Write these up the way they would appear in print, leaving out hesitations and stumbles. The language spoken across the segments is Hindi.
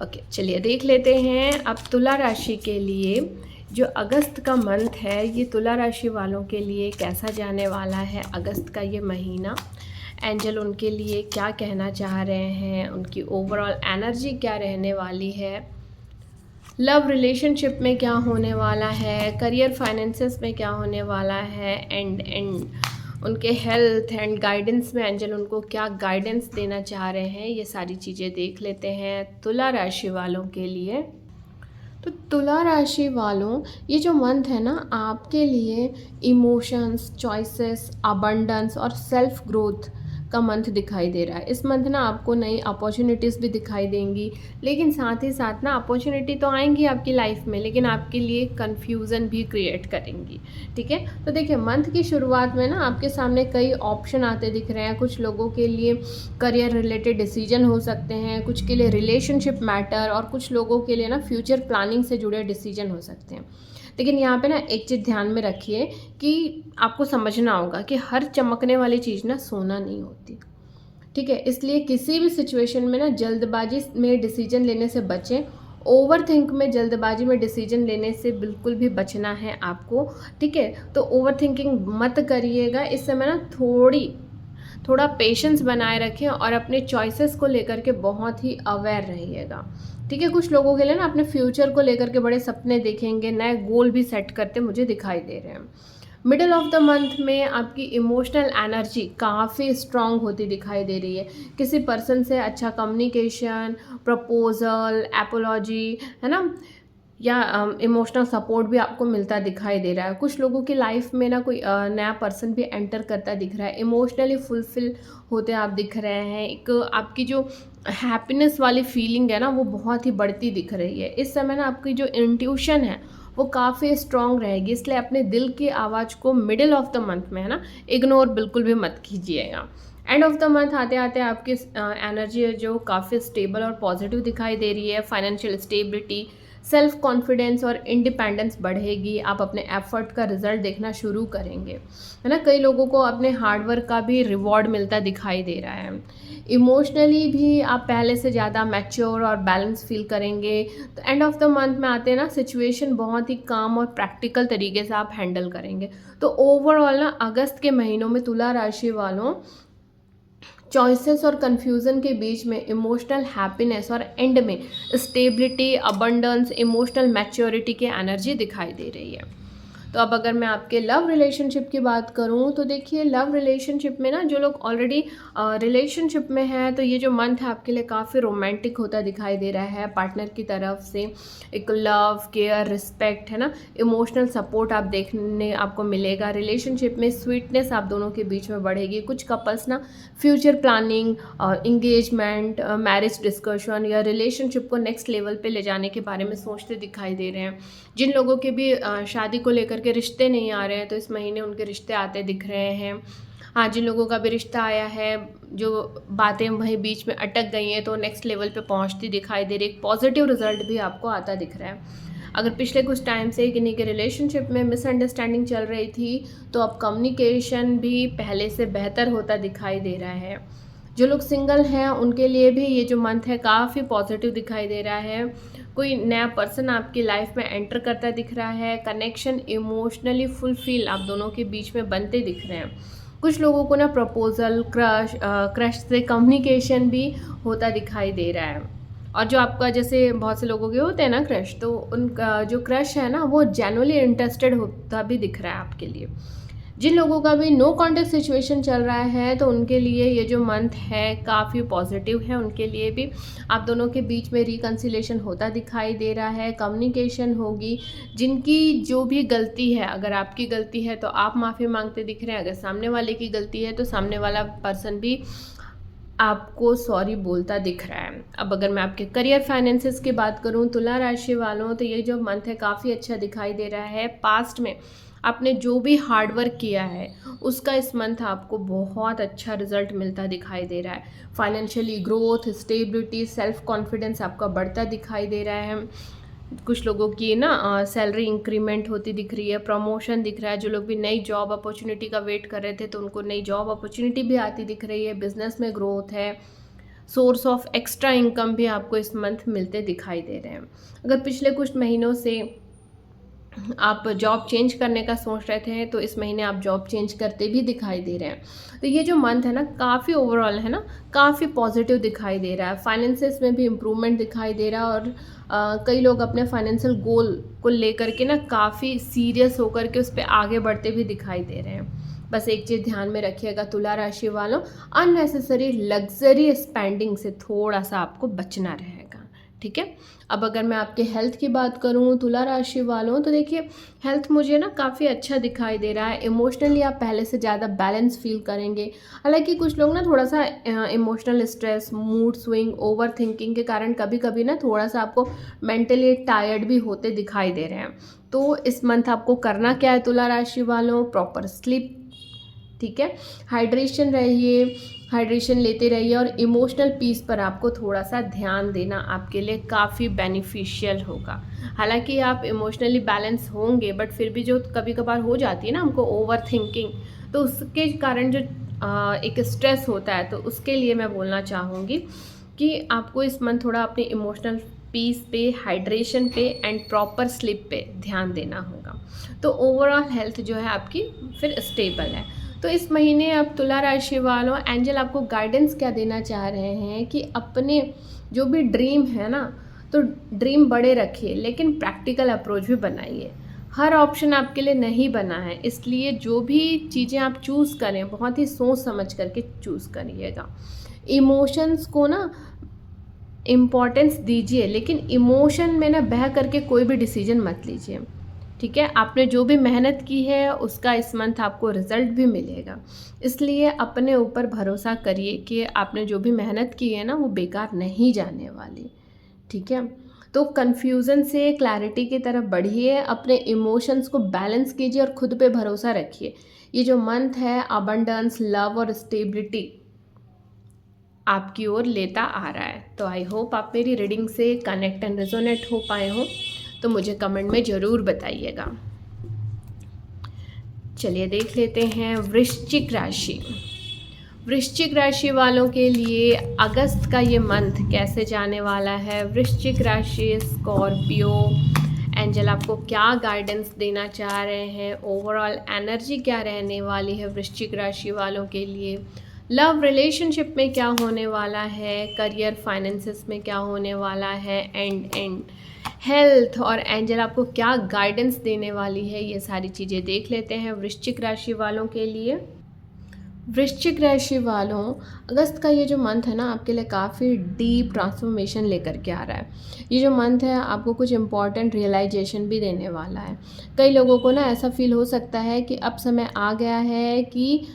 ओके, चलिए देख लेते हैं अब तुला राशि के लिए जो अगस्त का मंथ है, ये तुला राशि वालों के लिए कैसा जाने वाला है। अगस्त का ये महीना एंजल उनके लिए क्या कहना चाह रहे हैं, उनकी ओवरऑल एनर्जी क्या रहने वाली है, लव रिलेशनशिप में क्या होने वाला है, करियर फाइनेंसेस में क्या होने वाला है, एंड उनके हेल्थ एंड गाइडेंस में एंजल उनको क्या गाइडेंस देना चाह रहे हैं, ये सारी चीज़ें देख लेते हैं तुला राशि वालों के लिए। तो तुला राशि वालों, ये जो मंथ है ना आपके लिए इमोशंस, चॉइसेस, अबंडेंस और सेल्फ ग्रोथ का मंथ दिखाई दे रहा है। इस मंथ ना आपको नई अपॉर्चुनिटीज़ भी दिखाई देंगी, लेकिन साथ ही साथ ना अपॉर्चुनिटी तो आएंगी आपकी लाइफ में, लेकिन आपके लिए कन्फ्यूज़न भी क्रिएट करेंगी। ठीक है, तो देखिए मंथ की शुरुआत में ना आपके सामने कई ऑप्शन आते दिख रहे हैं। कुछ लोगों के लिए करियर रिलेटेड डिसीजन हो सकते हैं, कुछ के लिए रिलेशनशिप मैटर, और कुछ लोगों के लिए ना फ्यूचर प्लानिंग से जुड़े डिसीजन हो सकते हैं। लेकिन यहाँ पे ना एक चीज़ ध्यान में रखिए कि आपको समझना होगा कि हर चमकने वाली चीज़ ना सोना नहीं होती। ठीक है, इसलिए किसी भी सिचुएशन में ना जल्दबाजी में डिसीजन लेने से बचें। ओवर थिंक में, जल्दबाजी में डिसीजन लेने से बिल्कुल भी बचना है आपको। ठीक है, तो ओवर थिंकिंग मत करिएगा। इस समय ना थोड़ा पेशेंस बनाए रखें और अपने चॉइसेस को लेकर के बहुत ही अवेयर रहिएगा। ठीक है, कुछ लोगों के लिए ना अपने फ्यूचर को लेकर के बड़े सपने देखेंगे, नए गोल भी सेट करते मुझे दिखाई दे रहे हैं। मिडिल ऑफ द मंथ में आपकी इमोशनल एनर्जी काफ़ी स्ट्रांग होती दिखाई दे रही है। किसी पर्सन से अच्छा कम्युनिकेशन, प्रपोजल, एपोलॉजी, है ना, या इमोशनल सपोर्ट भी आपको मिलता दिखाई दे रहा है। कुछ लोगों की लाइफ में ना कोई नया पर्सन भी एंटर करता दिख रहा है। इमोशनली फुलफिल होते आप दिख रहे हैं। एक आपकी जो हैप्पीनेस वाली फीलिंग है ना वो बहुत ही बढ़ती दिख रही है। इस समय ना आपकी जो इंट्यूशन है वो काफ़ी स्ट्रॉन्ग रहेगी, इसलिए अपने दिल की आवाज़ को मिडिल ऑफ द मंथ में, है ना, इग्नोर बिल्कुल भी मत कीजिएगा। एंड ऑफ द मंथ आते आते आपकी एनर्जी है जो काफ़ी स्टेबल और पॉजिटिव दिखाई दे रही है। फाइनेंशियल स्टेबिलिटी, सेल्फ कॉन्फिडेंस और इंडिपेंडेंस बढ़ेगी। आप अपने एफर्ट का रिजल्ट देखना शुरू करेंगे, है ना। कई लोगों को अपने हार्डवर्क का भी रिवॉर्ड मिलता दिखाई दे रहा है। इमोशनली भी आप पहले से ज़्यादा मैच्योर और बैलेंस फील करेंगे। तो एंड ऑफ द मंथ में आते हैं ना सिचुएशन बहुत ही काम और प्रैक्टिकल तरीके से आप हैंडल करेंगे। तो ओवरऑल ना अगस्त के महीनों में तुला राशि वालों चॉइसेस और कन्फ्यूज़न के बीच में इमोशनल हैप्पीनेस और एंड में स्टेबिलिटी, अबंडेंस, इमोशनल मैच्योरिटी की एनर्जी दिखाई दे रही है। तो अब अगर मैं आपके लव रिलेशनशिप की बात करूं तो देखिए लव रिलेशनशिप में ना जो लोग ऑलरेडी रिलेशनशिप में हैं तो ये जो मंथ है आपके लिए काफ़ी रोमांटिक होता दिखाई दे रहा है। पार्टनर की तरफ से एक लव, केयर, रिस्पेक्ट, है ना, इमोशनल सपोर्ट आप देखने आपको मिलेगा। रिलेशनशिप में स्वीटनेस आप दोनों के बीच में बढ़ेगी। कुछ कपल्स ना future planning, engagement, marriage discussion या रिलेशनशिप को नेक्स्ट लेवल पे ले जाने के बारे में सोचते दिखाई दे रहे हैं। जिन लोगों के भी शादी को लेकर के रिश्ते नहीं आ रहे हैं तो इस महीने उनके रिश्ते आते दिख रहे हैं। हाँ, जिन लोगों का भी रिश्ता आया है, जो बातें वहीं बीच में अटक गई हैं तो नेक्स्ट लेवल पे पहुंचती दिखाई दे रही है। एक पॉजिटिव रिजल्ट भी आपको आता दिख रहा है। अगर पिछले कुछ टाइम से किन्हीं के रिलेशनशिप में मिसअंडरस्टैंडिंग चल रही थी तो अब कम्युनिकेशन भी पहले से बेहतर होता दिखाई दे रहा है। जो लोग सिंगल हैं उनके लिए भी ये जो मंथ है काफ़ी पॉजिटिव दिखाई दे रहा है। कोई नया पर्सन आपकी लाइफ में एंटर करता दिख रहा है। कनेक्शन इमोशनली फुलफिल आप दोनों के बीच में बनते दिख रहे हैं। कुछ लोगों को ना प्रपोजल, क्रश से कम्युनिकेशन भी होता दिखाई दे रहा है। और जो आपका जैसे बहुत से लोगों के होते हैं ना क्रश, तो उनका जो क्रश है ना वो जेन्युइनली इंटरेस्टेड होता भी दिख रहा है आपके लिए। जिन लोगों का भी नो कॉन्टेक्ट सिचुएशन चल रहा है तो उनके लिए ये जो मंथ है काफ़ी पॉजिटिव है। उनके लिए भी आप दोनों के बीच में रिकन्सिलेशन होता दिखाई दे रहा है। कम्युनिकेशन होगी। जिनकी जो भी गलती है, अगर आपकी गलती है तो आप माफ़ी मांगते दिख रहे हैं, अगर सामने वाले की गलती है तो सामने वाला पर्सन भी आपको सॉरी बोलता दिख रहा है। अब अगर मैं आपके करियर फाइनेंसेस की बात करूं तुला राशि वालों तो ये जो मंथ है काफ़ी अच्छा दिखाई दे रहा है। पास्ट में आपने जो भी हार्ड वर्क किया है उसका इस मंथ आपको बहुत अच्छा रिजल्ट मिलता दिखाई दे रहा है। Financially growth, stability, self confidence आपका बढ़ता दिखाई दे रहा है। कुछ लोगों की ना सैलरी इंक्रीमेंट होती दिख रही है, प्रमोशन दिख रहा है। जो लोग भी नई जॉब अपॉर्चुनिटी का वेट कर रहे थे तो उनको नई जॉब अपॉर्चुनिटी भी आती दिख रही है। बिजनेस में ग्रोथ है। सोर्स ऑफ एक्स्ट्रा इनकम भी आपको इस मंथ मिलते दिखाई दे रहे हैं। अगर पिछले कुछ महीनों से आप जॉब चेंज करने का सोच रहे थे तो इस महीने आप जॉब चेंज करते भी दिखाई दे रहे हैं। तो ये जो मंथ है ना काफ़ी ओवरऑल है ना काफ़ी पॉजिटिव दिखाई दे रहा है। फाइनेंसेस में भी इम्प्रूवमेंट दिखाई दे रहा है और कई लोग अपने फाइनेंशियल गोल को लेकर के ना काफ़ी सीरियस होकर के उस पर आगे बढ़ते भी दिखाई दे रहे हैं। बस एक चीज़ ध्यान में रखिएगा तुला राशि वालों, अननेसेसरी लग्जरी स्पेंडिंग से थोड़ा सा आपको बचना रहेगा, ठीक है। अब अगर मैं आपके हेल्थ की बात करूं तुला राशि वालों, तो देखिए हेल्थ मुझे ना काफ़ी अच्छा दिखाई दे रहा है। इमोशनली आप पहले से ज़्यादा बैलेंस फील करेंगे। हालांकि कुछ लोग ना थोड़ा सा emotional stress, mood swing, over thinking के कारण कभी कभी ना थोड़ा सा आपको मेंटली टायर्ड भी होते दिखाई दे रहे हैं। तो इस मंथ आपको करना क्या है तुला राशि वालों, प्रॉपर स्लीप, ठीक है, हाइड्रेशन रहिए, हाइड्रेशन लेते रहिए और इमोशनल पीस पर आपको थोड़ा सा ध्यान देना आपके लिए काफ़ी बेनिफिशियल होगा। हालांकि आप इमोशनली बैलेंस होंगे बट फिर भी जो कभी कभार हो जाती है ना हमको ओवर थिंकिंग, तो उसके कारण जो एक स्ट्रेस होता है, तो उसके लिए मैं बोलना चाहूँगी कि आपको इस मंथ थोड़ा अपने इमोशनल पीस पे, हाइड्रेशन पे एंड प्रॉपर स्लीप पे ध्यान देना होगा। तो ओवरऑल हेल्थ जो है आपकी फिर स्टेबल है। तो इस महीने अब तुला राशि वालों एंजल आपको गाइडेंस क्या देना चाह रहे हैं कि अपने जो भी ड्रीम है ना, तो ड्रीम बड़े रखिए लेकिन प्रैक्टिकल अप्रोच भी बनाइए। हर ऑप्शन आपके लिए नहीं बना है, इसलिए जो भी चीज़ें आप चूज़ करें बहुत ही सोच समझ करके चूज़ करिएगा। इमोशंस को ना इम्पॉर्टेंस दीजिए लेकिन इमोशन में ना बह करके कोई भी डिसीजन मत लीजिए, ठीक है। आपने जो भी मेहनत की है उसका इस मंथ आपको रिजल्ट भी मिलेगा, इसलिए अपने ऊपर भरोसा करिए कि आपने जो भी मेहनत की है ना वो बेकार नहीं जाने वाली, ठीक है। तो कन्फ्यूज़न से क्लैरिटी की तरफ बढ़िए, अपने इमोशंस को बैलेंस कीजिए और खुद पे भरोसा रखिए। ये जो मंथ है अबंडेंस, लव और स्टेबिलिटी आपकी ओर लेता आ रहा है। तो आई होप आप मेरी रीडिंग से कनेक्ट एंड रेजोनेट हो पाए हो, तो मुझे कमेंट में ज़रूर बताइएगा। चलिए देख लेते हैं वृश्चिक राशि। वृश्चिक राशि वालों के लिए अगस्त का ये मंथ कैसे जाने वाला है। वृश्चिक राशि, स्कॉर्पियो, एंजल आपको क्या गाइडेंस देना चाह रहे हैं, ओवरऑल एनर्जी क्या रहने वाली है वृश्चिक राशि वालों के लिए, लव रिलेशनशिप में क्या होने वाला है, करियर फाइनेंसेस में क्या होने वाला है, एंड हेल्थ और एंजल आपको क्या गाइडेंस देने वाली है, ये सारी चीज़ें देख लेते हैं वृश्चिक राशि वालों के लिए। वृश्चिक राशि वालों, अगस्त का ये जो मंथ है ना आपके लिए काफ़ी डीप ट्रांसफॉर्मेशन लेकर के आ रहा है। ये जो मंथ है आपको कुछ इम्पॉर्टेंट रियलाइजेशन भी देने वाला है। कई लोगों को ना ऐसा फील हो सकता है कि अब समय आ गया है कि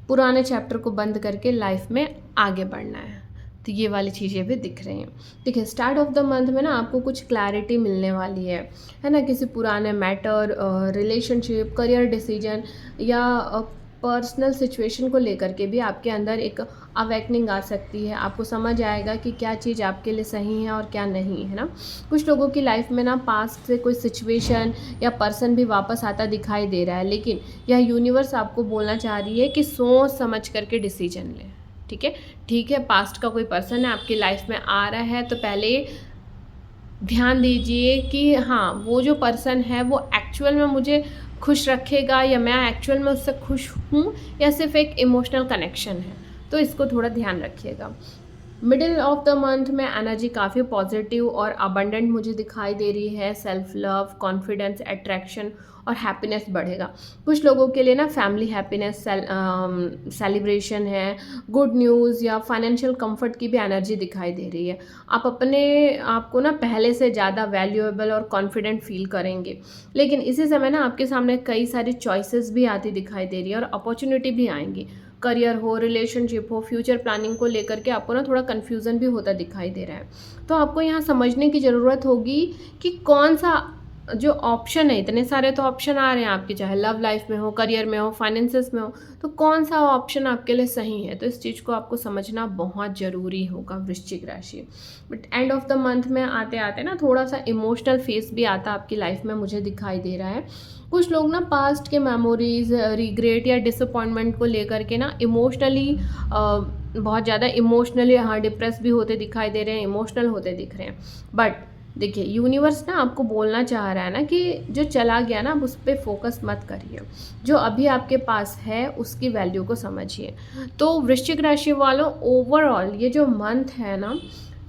पुराने चैप्टर को बंद करके लाइफ में आगे बढ़ना है, तो ये वाली चीज़ें भी दिख रही हैं। देखिए स्टार्ट ऑफ द मंथ में ना आपको कुछ क्लैरिटी मिलने वाली है ना, किसी पुराने मैटर, रिलेशनशिप, करियर डिसीजन या पर्सनल सिचुएशन को लेकर के भी आपके अंदर एक अवेकनिंग आ सकती है। आपको समझ आएगा कि क्या चीज़ आपके लिए सही है और क्या नहीं है ना। कुछ लोगों की लाइफ में ना पास्ट से कोई सिचुएशन या पर्सन भी वापस आता दिखाई दे रहा है, लेकिन यह यूनिवर्स आपको बोलना चाह रही है कि सोच समझ करके डिसीजन लें, ठीक है। पास्ट का कोई पर्सन है आपकी लाइफ में आ रहा है, तो पहले ध्यान दीजिए कि हाँ वो जो पर्सन है वो एक्चुअल में मुझे खुश रखेगा या मैं एक्चुअल में उससे खुश हूँ या सिर्फ एक इमोशनल कनेक्शन है, तो इसको थोड़ा ध्यान रखिएगा। मिडिल ऑफ द मंथ में एनर्जी काफ़ी पॉजिटिव और अबंडेंट मुझे दिखाई दे रही है। सेल्फ लव, कॉन्फिडेंस, अट्रैक्शन और हैप्पीनेस बढ़ेगा। कुछ लोगों के लिए ना फैमिली हैप्पीनेस, सेलिब्रेशन है, गुड न्यूज़ या फाइनेंशियल कंफर्ट की भी एनर्जी दिखाई दे रही है। आप अपने आप को ना पहले से ज़्यादा वैल्यूएबल और कॉन्फिडेंट फील करेंगे, लेकिन इसी समय ना आपके सामने कई सारी चॉइसेस भी आती दिखाई दे रही है और अपॉर्चुनिटी भी आएंगी। करियर हो, रिलेशनशिप हो, फ्यूचर प्लानिंग को लेकर के आपको ना थोड़ा कन्फ्यूज़न भी होता दिखाई दे रहा है। तो आपको यहाँ समझने की ज़रूरत होगी कि कौन सा जो ऑप्शन है, इतने सारे तो ऑप्शन आ रहे हैं आपके, चाहे लव लाइफ में हो, करियर में हो, फाइनेंसेस में हो, तो कौन सा ऑप्शन आपके लिए सही है, तो इस चीज़ को आपको समझना बहुत ज़रूरी होगा वृश्चिक राशि। But end of the month में आते आते ना थोड़ा सा इमोशनल फेस भी आता आपकी लाइफ में, मुझे दिखाई दे रहा है। कुछ लोग ना पास्ट के मेमोरीज, रिग्रेट या डिसअपॉइंटमेंट को लेकर के ना इमोशनली बहुत ज़्यादा इमोशनली डिप्रेस भी होते दिखाई दे रहे हैं, इमोशनल होते दिख रहे हैं। बट देखिए, यूनिवर्स ना आपको बोलना चाह रहा है ना कि जो चला गया ना, आप उस पर फोकस मत करिए, जो अभी आपके पास है उसकी वैल्यू को समझिए। तो वृश्चिक राशि वालों, ओवरऑल ये जो मंथ है ना,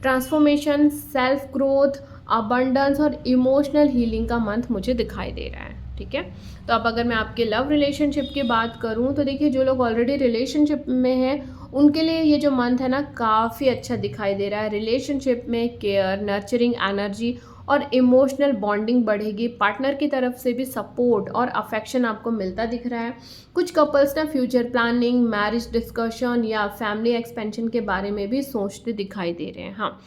ट्रांसफॉर्मेशन, सेल्फ ग्रोथ, अबंडेंस और इमोशनल हीलिंग का मंथ मुझे दिखाई दे रहा है। ठीक है, तो अब अगर मैं आपके लव रिलेशनशिप की बात करूं तो देखिए, जो लोग ऑलरेडी रिलेशनशिप में हैं उनके लिए ये जो मंथ है ना काफ़ी अच्छा दिखाई दे रहा है। रिलेशनशिप में केयर, नर्चरिंग एनर्जी और इमोशनल बॉन्डिंग बढ़ेगी। पार्टनर की तरफ से भी सपोर्ट और अफेक्शन आपको मिलता दिख रहा है। कुछ कपल्स ना फ्यूचर प्लानिंग, मैरिज डिस्कशन या फैमिली एक्सपेंशन के बारे में भी सोचते दिखाई दे रहे हैं। हाँ,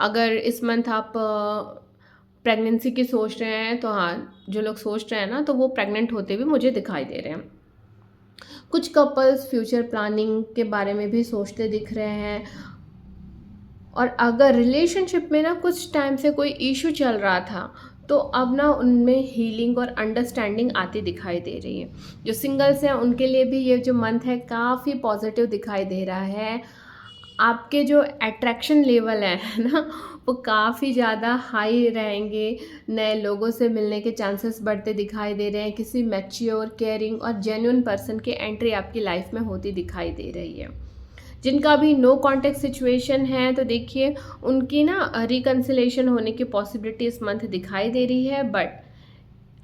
अगर इस मंथ आप प्रेगनेंसी की सोच रहे हैं तो हाँ, जो लोग सोच रहे हैं ना, तो वो प्रेग्नेंट होते भी मुझे दिखाई दे रहे हैं। कुछ कपल्स फ्यूचर प्लानिंग के बारे में भी सोचते दिख रहे हैं। और अगर रिलेशनशिप में ना कुछ टाइम से कोई इशू चल रहा था, तो अब ना उनमें हीलिंग और अंडरस्टैंडिंग आती दिखाई दे रही है। जो सिंगल्स हैं उनके लिए भी ये जो मंथ है काफ़ी पॉजिटिव दिखाई दे रहा है। आपके जो अट्रैक्शन लेवल है ना, वो काफ़ी ज़्यादा हाई रहेंगे। नए लोगों से मिलने के चांसेस बढ़ते दिखाई दे रहे हैं। किसी मैच्योर, केयरिंग और जेन्युइन पर्सन की एंट्री आपकी लाइफ में होती दिखाई दे रही है। जिनका भी नो कॉन्टेक्ट सिचुएशन है, तो देखिए उनकी ना रिकन्सिलेशन होने की पॉसिबिलिटी इस मंथ दिखाई दे रही है। बट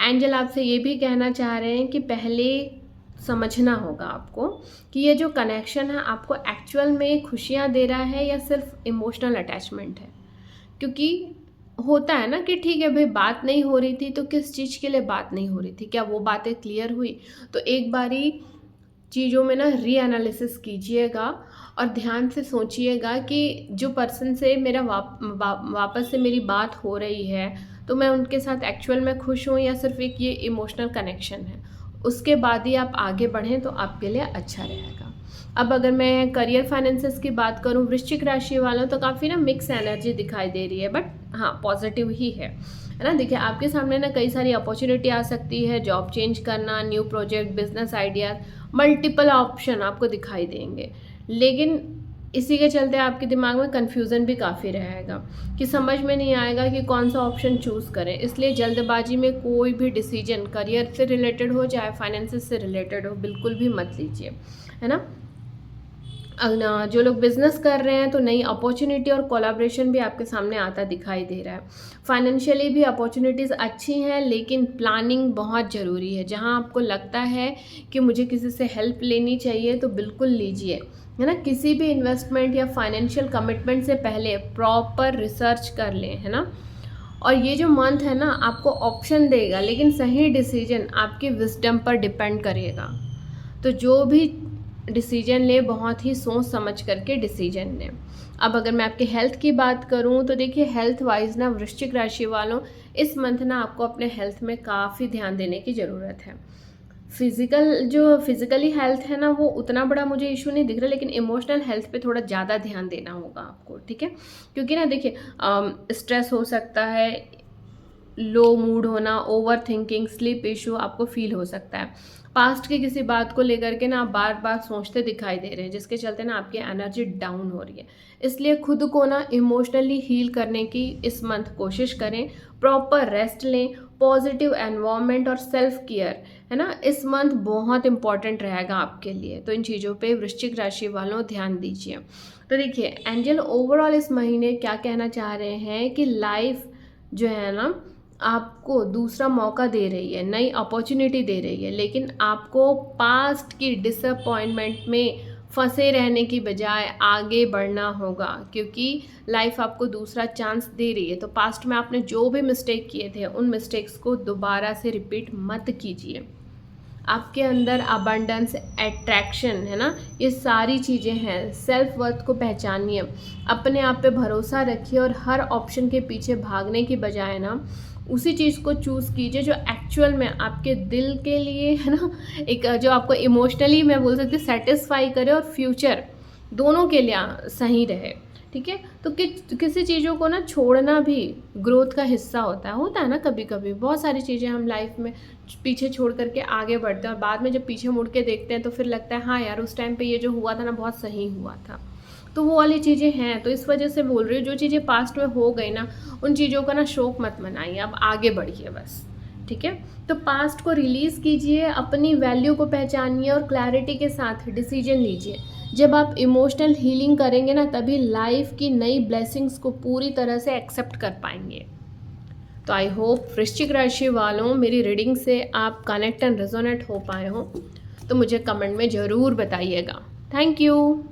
एंजल आपसे ये भी कहना चाह रहे हैं कि पहले समझना होगा आपको कि ये जो कनेक्शन है आपको एक्चुअल में खुशियाँ दे रहा है या सिर्फ इमोशनल अटैचमेंट है। क्योंकि होता है ना कि ठीक है भाई, बात नहीं हो रही थी तो किस चीज़ के लिए बात नहीं हो रही थी, क्या वो बातें क्लियर हुई? तो एक बारी चीज़ों में ना रीएनालिसिस कीजिएगा और ध्यान से सोचिएगा कि जो पर्सन से मेरा वापस से मेरी बात हो रही है, तो मैं उनके साथ एक्चुअल में खुश हूँ या सिर्फ एक ये इमोशनल कनेक्शन है। उसके बाद ही आप आगे बढ़ें तो आपके लिए अच्छा रहेगा। अब अगर मैं करियर फाइनेंसेस की बात करूं वृश्चिक राशि वालों, तो काफ़ी ना मिक्स एनर्जी दिखाई दे रही है, बट हाँ पॉजिटिव ही है ना। देखिए, आपके सामने ना कई सारी अपॉर्चुनिटी आ सकती है, जॉब चेंज करना, new project, business ideas, multiple option आपको दिखाई देंगे। लेकिन इसी के चलते आपके दिमाग में कन्फ्यूज़न भी काफ़ी रहेगा कि समझ में नहीं आएगा कि कौन सा ऑप्शन चूज़ करें। इसलिए जल्दबाजी में कोई भी डिसीजन करियर से रिलेटेड हो चाहे फाइनेंसेस से रिलेटेड हो, बिल्कुल भी मत लीजिए, है ना। जो लोग बिजनेस कर रहे हैं तो नई अपॉर्चुनिटी और कोलैबोरेशन भी आपके सामने आता दिखाई दे रहा है। फाइनेंशियली भी अपॉर्चुनिटीज़ अच्छी हैं, लेकिन प्लानिंग बहुत ज़रूरी है। जहां आपको लगता है कि मुझे किसी से हेल्प लेनी चाहिए तो बिल्कुल लीजिए, है ना। किसी भी इन्वेस्टमेंट या फाइनेंशियल कमिटमेंट से पहले प्रॉपर रिसर्च कर लें, है ना। और ये जो मंथ है ना आपको ऑप्शन देगा, लेकिन सही डिसीजन आपकी विजडम पर डिपेंड करेगा। तो जो भी डिसीजन ले, बहुत ही सोच समझ करके डिसीजन लें। अब अगर मैं आपके हेल्थ की बात करूं तो देखिए, हेल्थ वाइज ना वृश्चिक राशि वालों, इस मंथ ना आपको अपने हेल्थ में काफ़ी ध्यान देने की ज़रूरत है। फिज़िकली हेल्थ है ना, वो उतना बड़ा मुझे इशू नहीं दिख रहा, लेकिन इमोशनल हेल्थ पे थोड़ा ज़्यादा ध्यान देना होगा आपको, ठीक है। क्योंकि ना देखिए, स्ट्रेस हो सकता है, लो मूड होना, ओवर थिंकिंग, स्लीप इशू आपको फील हो सकता है। पास्ट की किसी बात को लेकर के ना आप बार बार सोचते दिखाई दे रहे हैं, जिसके चलते ना आपकी एनर्जी डाउन हो रही है। इसलिए खुद को ना इमोशनली हील करने की इस मंथ कोशिश करें। प्रॉपर रेस्ट लें, पॉजिटिव एनवायरनमेंट और सेल्फ केयर, है ना, इस मंथ बहुत इंपॉर्टेंट रहेगा आपके लिए। तो इन चीज़ों पे वृश्चिक राशि वालों ध्यान दीजिए। तो देखिए, एंजल ओवरऑल इस महीने क्या कहना चाह रहे हैं कि लाइफ जो है ना आपको दूसरा मौका दे रही है, नई अपॉर्चुनिटी दे रही है, लेकिन आपको पास्ट की डिसअपॉइंटमेंट में फंसे रहने की बजाय आगे बढ़ना होगा, क्योंकि लाइफ आपको दूसरा चांस दे रही है। तो पास्ट में आपने जो भी मिस्टेक किए थे, उन मिस्टेक्स को दोबारा से रिपीट मत कीजिए। आपके अंदर अबंडेंस, अट्रैक्शन, है ना, ये सारी चीज़ें हैं। सेल्फ वर्थ को पहचानिए, अपने आप पे भरोसा रखिए और हर ऑप्शन के पीछे भागने की बजाय ना उसी चीज़ को चूज़ कीजिए जो एक्चुअल में आपके दिल के लिए, है ना, एक जो आपको इमोशनली मैं बोल सकती हूँ सेटिस्फाई करे और फ्यूचर दोनों के लिए सही रहे। ठीक है, तो किसी चीज़ों को ना छोड़ना भी ग्रोथ का हिस्सा होता है ना। कभी कभी बहुत सारी चीज़ें हम लाइफ में पीछे छोड़ करके आगे बढ़ते हैं और बाद में जब पीछे मुड़ के देखते हैं तो फिर लगता है हाँ यार उस टाइम पे ये जो हुआ था ना बहुत सही हुआ था। तो वो वाली चीज़ें हैं, तो इस वजह से बोल रही हूँ जो चीज़ें पास्ट में हो गई ना उन चीज़ों का ना शोक मत मनाइए, अब आगे बढ़िए बस। ठीक है, तो पास्ट को रिलीज़ कीजिए, अपनी वैल्यू को पहचानिए और क्लैरिटी के साथ डिसीजन लीजिए। जब आप इमोशनल हीलिंग करेंगे ना तभी लाइफ की नई ब्लेसिंग्स को पूरी तरह से एक्सेप्ट कर पाएंगे। तो आई होप वृश्चिक राशि वालों मेरी रीडिंग से आप कनेक्ट एंड रेजोनेट हो पाए हो, तो मुझे कमेंट में ज़रूर बताइएगा। Thank you.